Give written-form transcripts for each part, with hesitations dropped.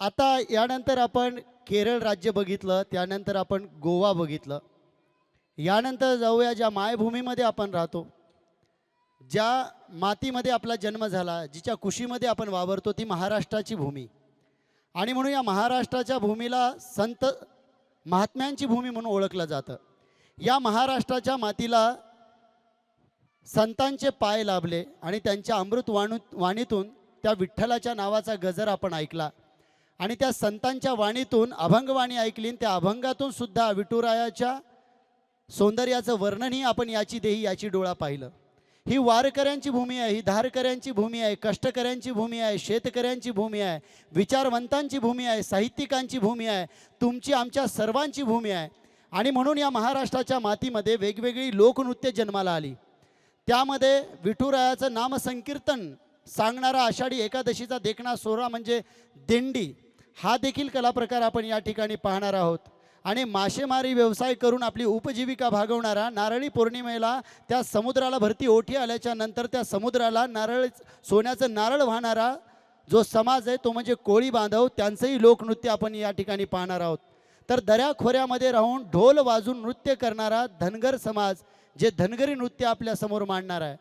आता यानंतर आपण केरळ राज्य बघितलं, त्यानंतर आपण गोवा बघितलं. यानंतर जाऊया ज्या मायभूमीमध्ये आपण राहतो, ज्या मातीमध्ये आपला जन्म झाला, जिच्या कुशीमध्ये आपण वावरतो, ती महाराष्ट्राची भूमी. आणि म्हणून या महाराष्ट्राच्या भूमीला संत महात्म्यांची भूमी म्हणून ओळखलं जातं. या महाराष्ट्राच्या मातीला संतांचे पाय लाभले आणि त्यांच्या अमृत वाणीतून त्या विठ्ठलाच्या नावाचा गजर आपण ऐकला आणि त्या संतांच्या वाणीतून अभंगवाणी ऐकली. त्या अभंगातून सुद्धा विठुरायाच्या सौंदर्याचं वर्णनही आपण याची देही याची डोळा पाहिलं. ही वारकऱ्यांची भूमी आहे, ही धारकऱ्यांची भूमी आहे, कष्टकऱ्यांची भूमी आहे, शेतकऱ्यांची भूमी आहे, विचारवंतांची भूमी आहे, साहित्यिकांची भूमी आहे, तुमची आमच्या सर्वांची भूमी आहे. आणि म्हणून या महाराष्ट्राच्या मातीमध्ये वेगवेगळी लोकनृत्य जन्माला आली. त्यामध्ये विठुरायाचं नामसंकीर्तन सांगणारा आषाढी एकादशीचा देखणा सोहळा म्हणजे दिंडी हा देखील कलाप्रकार आपण या ठिकाणी पाहणार आहोत. आणि मासेमारी व्यवसाय करून आपली उपजीविका भागवणारा, नारळी पौर्णिमेला त्या समुद्राला भरती ओठी आल्याच्या नंतर त्या समुद्राला सोन्याचं नारळ वाहणारा जो समाज आहे तो म्हणजे कोळी बांधव, त्यांचंही लोकनृत्य आपण या ठिकाणी पाहणार आहोत. तर दऱ्याखोऱ्यामध्ये राहून ढोल वाजून नृत्य करणारा धनगर समाज जे धनगरी नृत्य आपल्यासमोर मांडणार आहे.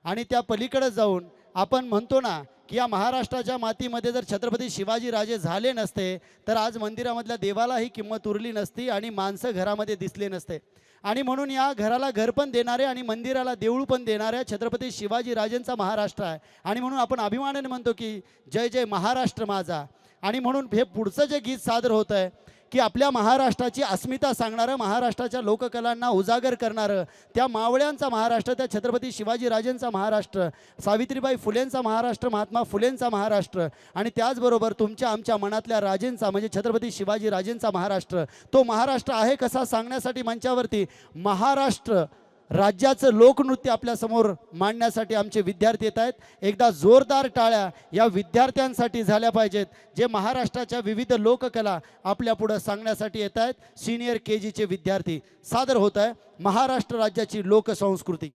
आणि त्या पलीकडे जाऊन आपण म्हणतो ना की या महाराष्ट्राच्या मातीमध्ये जर छत्रपती शिवाजी राजे झाले नसते तर आज मंदिरामधल्या देवालाही किंमत उरली नसती आणि माणसं घरामध्ये दिसले नसते. आणि म्हणून या घराला घर पण देणारे आणि मंदिराला देऊळ पण देणाऱ्या छत्रपती शिवाजी राजेंचा महाराष्ट्र आहे. आणि म्हणून आपण अभिमानाने म्हणतो की जय जय महाराष्ट्र माझा. आणि म्हणून हे पुढचं जे गीत सादर होतं आहे की आपल्या महाराष्ट्राची अस्मिता सांगणारं, महाराष्ट्राच्या लोककलांना उजागर करणारं, त्या मावळ्यांचा महाराष्ट्र, त्या छत्रपती शिवाजी राजेंचा महाराष्ट्र, सावित्रीबाई फुलेंचा महाराष्ट्र, महात्मा फुलेंचा महाराष्ट्र आणि त्याचबरोबर तुमच्या आमच्या मनातल्या राजेंचा म्हणजे छत्रपती शिवाजी राजेंचा महाराष्ट्र. तो महाराष्ट्र आहे कसा सांगण्यासाठी मंचावरती महाराष्ट्र राज्याचं लोकनृत्य आपल्यासमोर मांडण्यासाठी आमचे विद्यार्थी येत आहेत. एकदा जोरदार टाळ्या या विद्यार्थ्यांसाठी झाल्या पाहिजेत जे महाराष्ट्राच्या विविध लोककला आपल्यापुढं सांगण्यासाठी येत आहेत. सिनियर KGचे विद्यार्थी सादर होत आहे महाराष्ट्र राज्याची लोकसंस्कृती.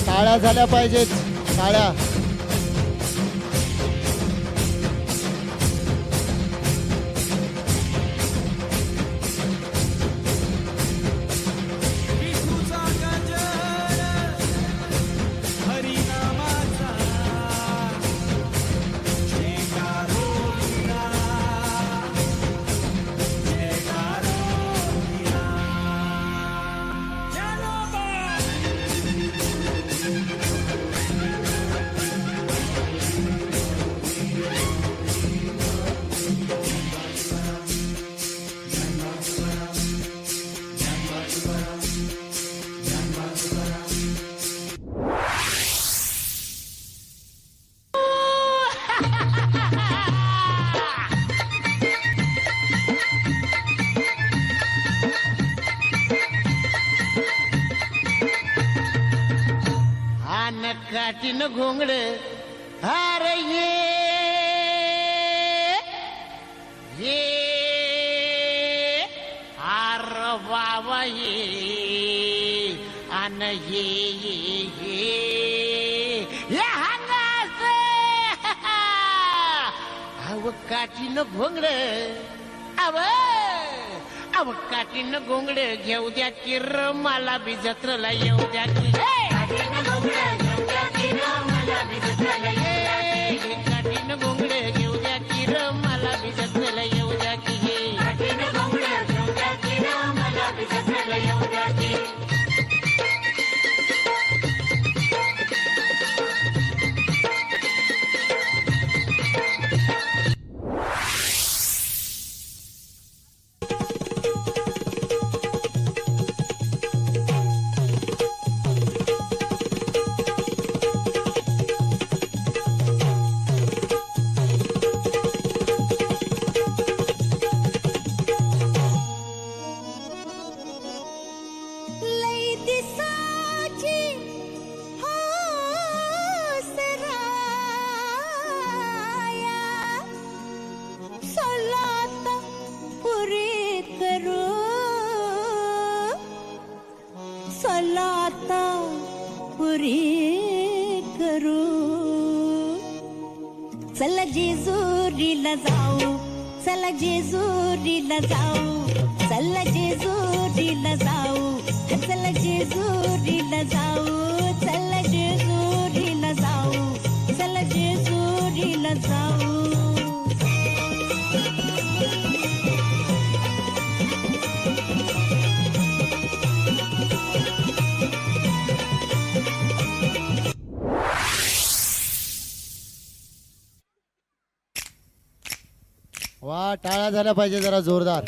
टाळ्या झाल्या पाहिजेत, टाळ्या. काटीन घोंगड हार ये हार बाबा ये अन ये हंगास अव काटीन घोंगड अव काटीन घोंगड घेऊ द्या किर मला बी जत्रला येऊ द्या की काटीन घोंगड घेऊ द्या किर मला बी जत्रला येऊ द्या की चला आता पुरी करू, चला जेजुरीला जाऊ, चला जेजुरीला जाऊ, चला जेजुरीला जाऊ, चला जेजुरीला जाऊ, चला जेजुरीला जाऊ, चला जेजुरीला जाऊ. वा, टाळ्या झाल्या पाहिजे जरा जोरदार.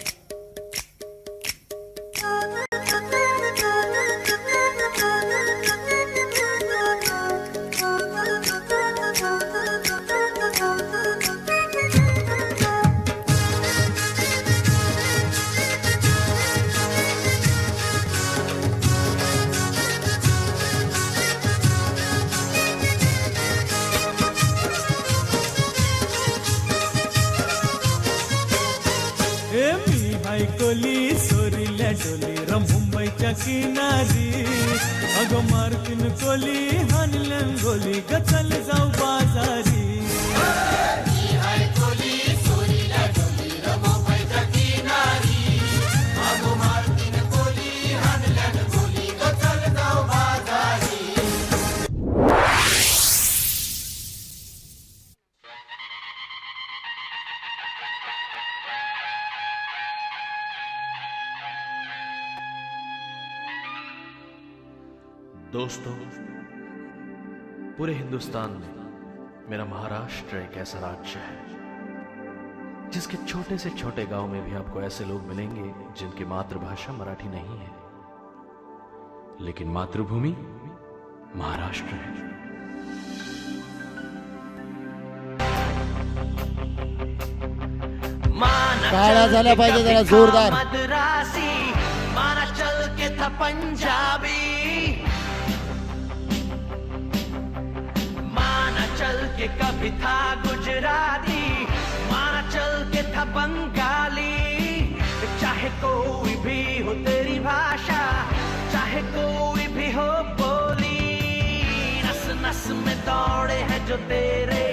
मी हायकोली सोरील्या डोली र मुंबईच्या किनारी, अगं मारतीन कोली हानल्यान गोली ग चल जाऊ बाजारी. दोस्तों, पूरे हिंदुस्तान में मेरा महाराष्ट्र एक ऐसा राज्य है जिसके छोटे से छोटे गांव में भी आपको ऐसे लोग मिलेंगे जिनकी मातृभाषा मराठी नहीं है, लेकिन मातृभूमि महाराष्ट्र है. टाळ्या झाल्या पाहिजे जरा जोरदार. मद्रासी माना चल के था पंजाबी, माना चल के कभी था गुजराती, माना चल के था बंगाली. चाहे कोई भी हो तेरी भाषा, चाहे कोई भी हो बोली, नस नस में दौड़े हैं जो तेरे,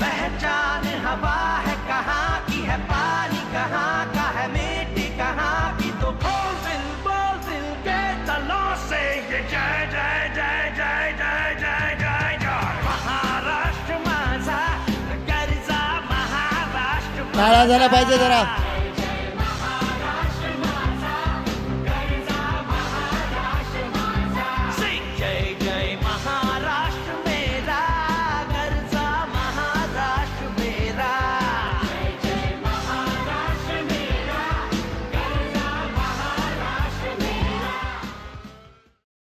पहचान हवा है कहाँ की है, पानी कहाँ का है, मिट्टी कहाँ की, तो बोल दिल के तलों से ये जय जय जय जय जय जय जय जय महाराष्ट्र माझा, कर्जा महाराष्ट्र. टाळ्या झाल्या पाहिजे जरा.